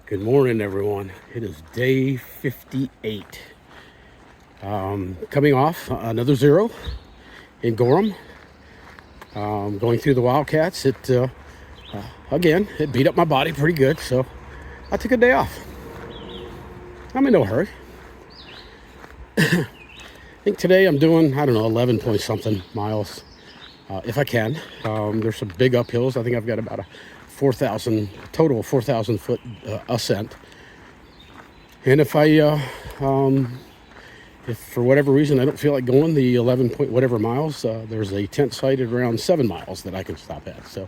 Good morning, everyone. It is day 58. Coming off another zero in Gorham. Going through the Wildcats. Again, it beat up my body pretty good, so I took a day off. I'm in no hurry. I think today I'm doing, 11 point something miles, if I can. There's some big uphills. I think I've got about a 4,000, total 4,000 foot ascent. And if for whatever reason I don't feel like going the 11 point whatever miles, there's a tent sited around 7 miles that I can stop at. So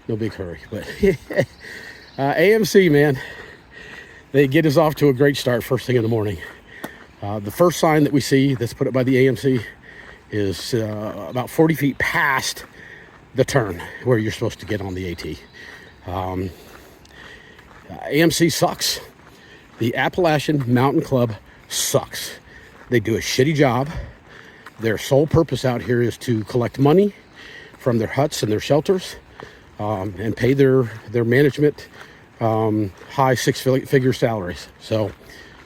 no big hurry. But AMC, man, they get us off to a great start first thing in the morning. The first sign that we see that's put up by the AMC is about 40 feet past the turn where you're supposed to get on the AT. AMC sucks. The Appalachian Mountain Club sucks. They do a shitty job. Their sole purpose out here is to collect money from their huts and their shelters, and pay their management high six-figure salaries. So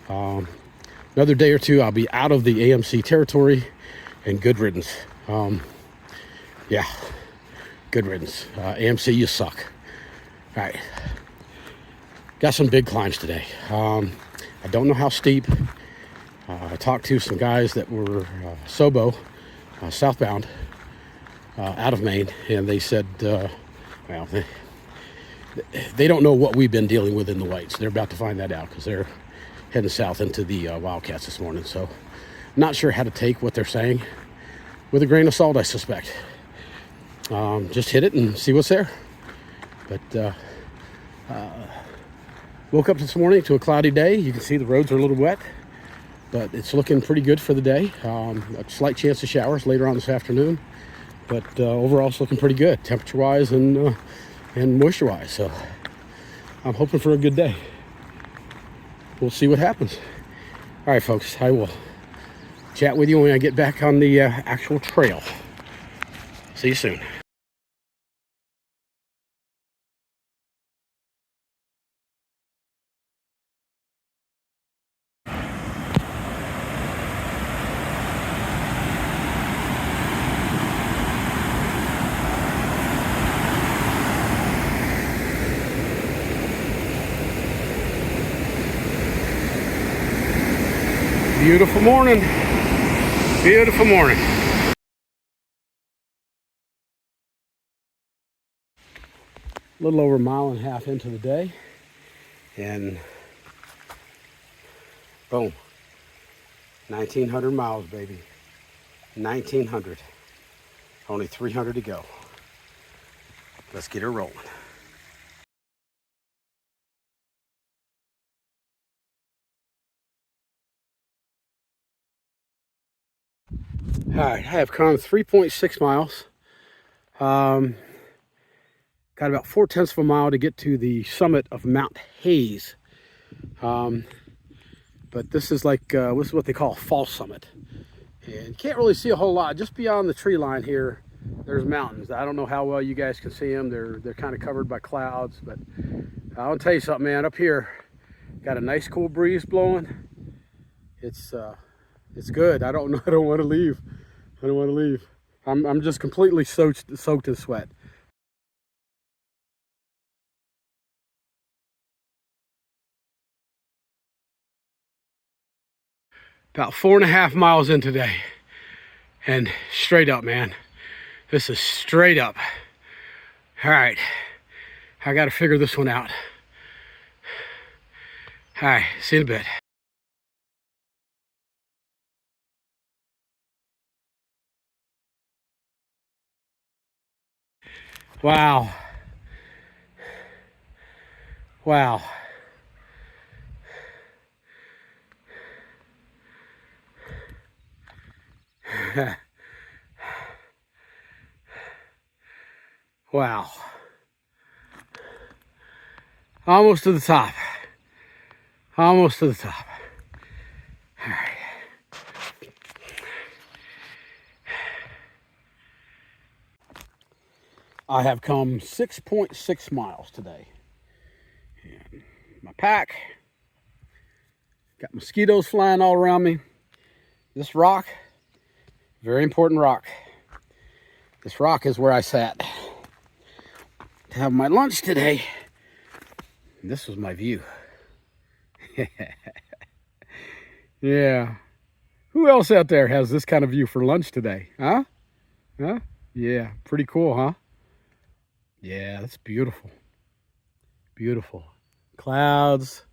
another day or two, I'll be out of the AMC territory, and good riddance. Yeah, good riddance. AMC, you suck. All right. Got some big climbs today. I don't know how steep. I talked to some guys that were Sobo, southbound, out of Maine, and they said, they don't know what we've been dealing with in the Whites. They're about to find that out because they're heading south into the Wildcats this morning. So not sure how to take what they're saying with a grain of salt, I suspect. Just hit it and see what's there. But woke up this morning to a cloudy day. You can see the roads are a little wet, but it's looking pretty good for the day. A slight chance of showers later on this afternoon, but overall it's looking pretty good temperature-wise and moisture-wise. So I'm hoping for a good day. We'll see what happens. All right, folks, I will chat with you when I get back on the actual trail. See you soon. Beautiful morning. Beautiful morning. A little over a mile and a half into the day, and boom, 1,900 miles, baby. 1,900. Only 300 to go. Let's get her rolling. All right, I have come 3.6 miles. Got about 4/10 of a mile to get to the summit of Mount Hayes. But this is like, this is what they call a false summit. And you can't really see a whole lot. Just beyond the tree line here, there's mountains. I don't know how well you guys can see them. They're kind of covered by clouds, but I'll tell you something, man. Up here, got a nice cool breeze blowing. It's good. I don't want to leave. I don't want to leave. I'm just completely soaked in sweat. About 4.5 miles in today, and straight up, man. This is straight up. All right, I got to figure this one out. All right, see you in a bit. Wow. Wow. Wow. Almost to the top. Almost to the top. All right. I have come 6.6 miles today. my pack. Got mosquitoes flying all around me. This rock, very important rock. This rock is where I sat to have my lunch today. This was my view. Yeah. Who else out there has this kind of view for lunch today? Huh? Huh? Yeah, pretty cool, huh? Yeah, that's beautiful. Beautiful. Clouds,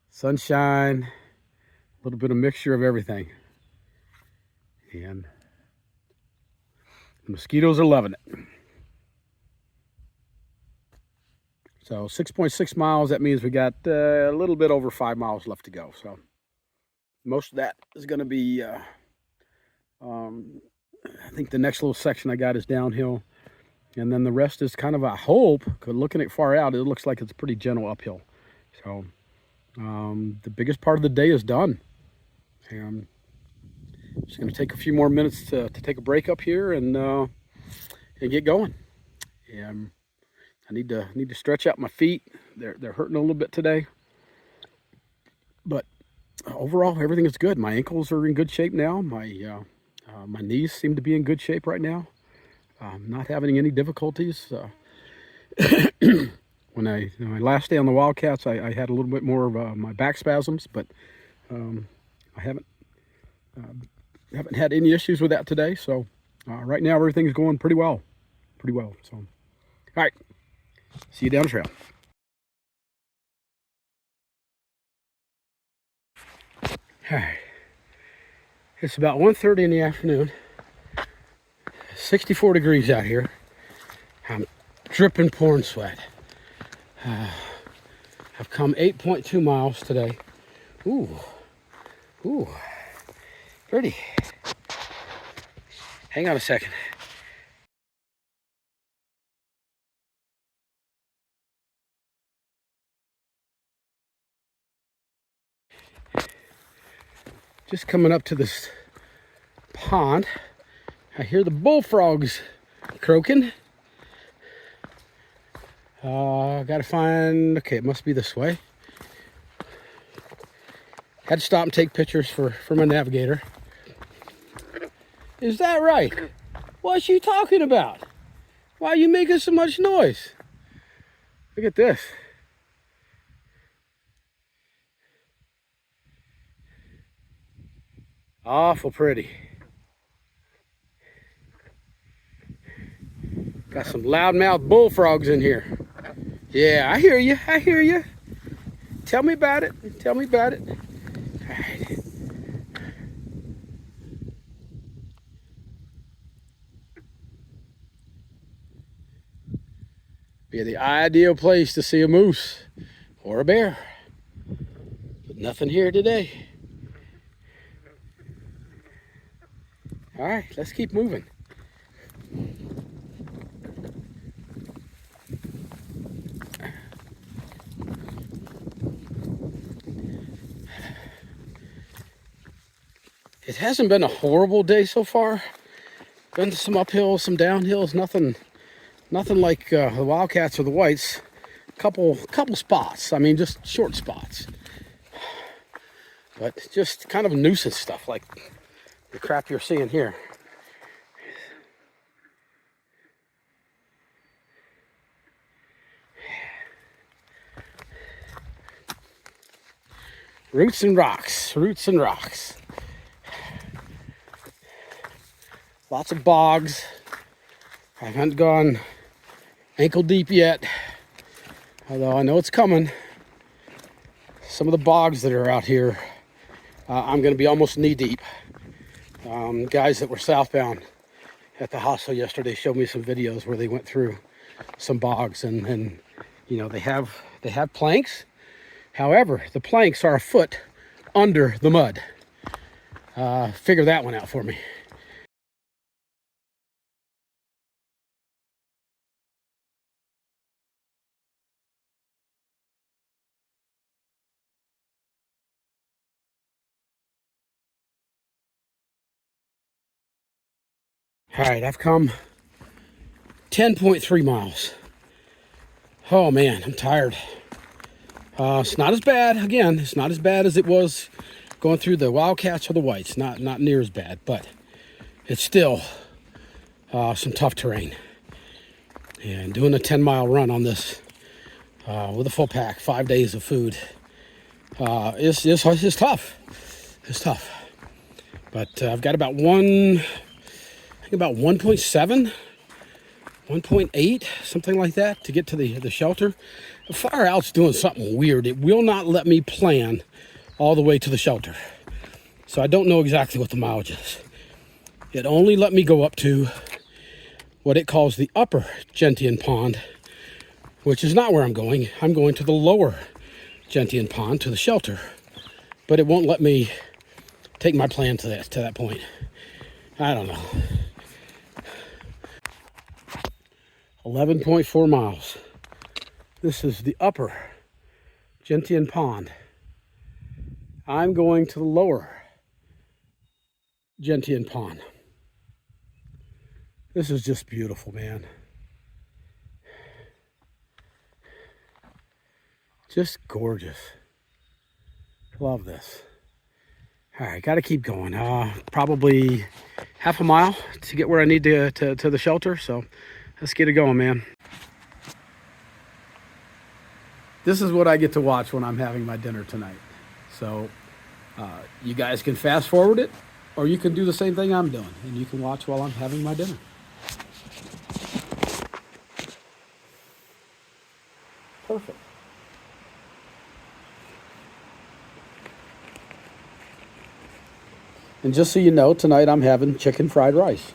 sunshine, a little bit of mixture of everything. And the mosquitoes are loving it. So 6.6 miles, that means we got a little bit over 5 miles left to go. So most of that is going to be, I think the next little section I got is downhill. And then the rest is kind of, I hope, because looking at far out, it looks like it's pretty gentle uphill. So the biggest part of the day is done. And just going to take a few more minutes to take a break up here and get going. And I need to stretch out my feet. They're hurting a little bit today. But overall, everything is good. My ankles are in good shape now. My knees seem to be in good shape right now. Not having any difficulties. When my last day on the Wildcats, I had a little bit more of my back spasms, but I haven't had any issues with that today. So right now everything's going pretty well. So, all right, see you down the trail. All right, it's about 1:30 in the afternoon. 64 degrees out here. I'm dripping pouring sweat. I've come 8.2 miles today. Ooh, pretty. Hang on a second. Just coming up to this pond. I hear the bullfrogs croaking. Gotta find, okay, it must be this way. Had to stop and take pictures for my navigator. Is that right? What's you talking about? Why are you making so much noise? Look at this. Awful pretty. Got some loudmouth bullfrogs in here. Yeah, I hear you. Tell me about it. All right. Be the ideal place to see a moose or a bear. But nothing here today. All right, let's keep moving. It hasn't been a horrible day so far. Been some uphills, some downhills, nothing like the Wildcats or the Whites. Couple spots. I mean, just short spots. But just kind of nuisance stuff like the crap you're seeing here. Roots and rocks. Lots of bogs. I haven't gone ankle deep yet, although I know it's coming. Some of the bogs that are out here, I'm going to be almost knee deep. Guys that were southbound at the hostel yesterday showed me some videos where they went through some bogs, and you know, they have planks. However, the planks are a foot under the mud. Figure that one out for me. All right, I've come 10.3 miles. Oh man, I'm tired. It's not as bad. Again, it's not as bad as it was going through the Wildcats or the Whites. Not near as bad, but it's still some tough terrain. And doing a 10-mile run on this with a full pack, 5 days of food, is tough. It's tough. But I've got about 1.7, 1.8, something like that, to get to the shelter. The Far Out's doing something weird. It will not let me plan all the way to the shelter. So I don't know exactly what the mileage is. It only let me go up to what it calls the upper Gentian Pond, which is not where I'm going. I'm going to the lower Gentian Pond, to the shelter. But it won't let me take my plan to that point. I don't know. 11.4 miles. This is the upper Gentian Pond. I'm going to the lower Gentian Pond. This is just beautiful, man. Just gorgeous. Love this. All right, got to keep going. Probably half a mile to get where I need to the shelter. So let's get it going, man. This is what I get to watch when I'm having my dinner tonight. So you guys can fast forward it, or you can do the same thing I'm doing, and you can watch while I'm having my dinner. Perfect. And just so you know, tonight I'm having chicken fried rice.